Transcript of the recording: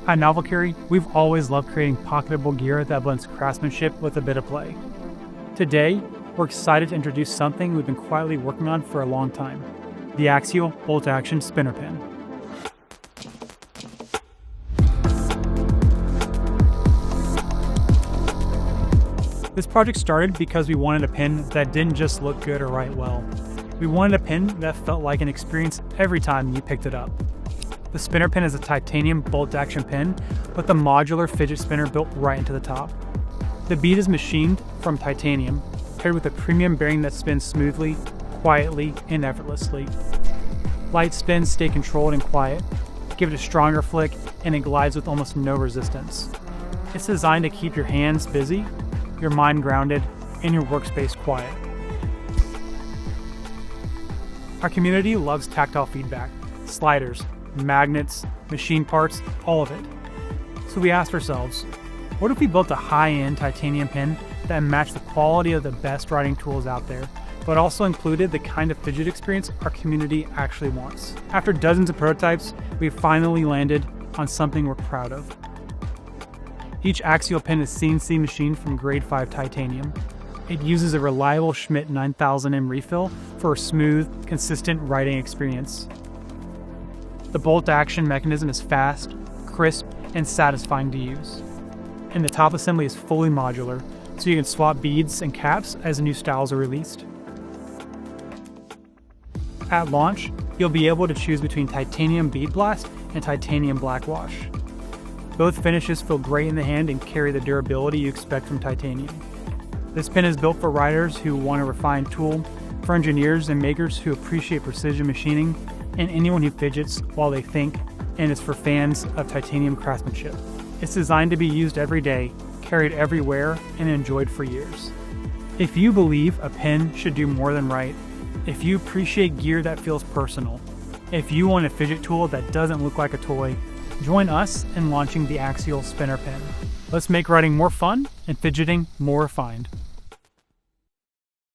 At Novel Carry, we've always loved creating pocketable gear that blends craftsmanship with a bit of play. Today, we're excited to introduce something we've been quietly working on for a long time, the Axial bolt-action spinner pin. This project started because we wanted a pin that didn't just look good or write well. We wanted a pin that felt like an experience every time you picked it up. The spinner pin is a titanium bolt-action pin with a modular fidget spinner built right into the top. The bead is machined from titanium, paired with a premium bearing that spins smoothly, quietly, and effortlessly. Light spins stay controlled and quiet, give it a stronger flick, and it glides with almost no resistance. It's designed to keep your hands busy, your mind grounded, and your workspace quiet. Our community loves tactile feedback, sliders, magnets, machine parts, all of it. So we asked ourselves, what if we built a high-end titanium pin that matched the quality of the best writing tools out there, but also included the kind of fidget experience our community actually wants? After dozens of prototypes, we finally landed on something we're proud of. Each Axial pin is CNC machined from grade 5 titanium. It uses a reliable Schmidt 9000M refill for a smooth, consistent writing experience. The bolt-action mechanism is fast, crisp, and satisfying to use. And the top assembly is fully modular, so you can swap beads and caps as new styles are released. At launch, you'll be able to choose between titanium bead blast and titanium black wash. Both finishes feel great in the hand and carry the durability you expect from titanium. This pin is built for writers who want a refined tool, for engineers and makers who appreciate precision machining, and anyone who fidgets while they think, and it's for fans of titanium craftsmanship. It's designed to be used every day, carried everywhere, and enjoyed for years. If you believe a pen should do more than write, if you appreciate gear that feels personal, if you want a fidget tool that doesn't look like a toy, join us in launching the Axial spinner pin. Let's make writing more fun and fidgeting more refined.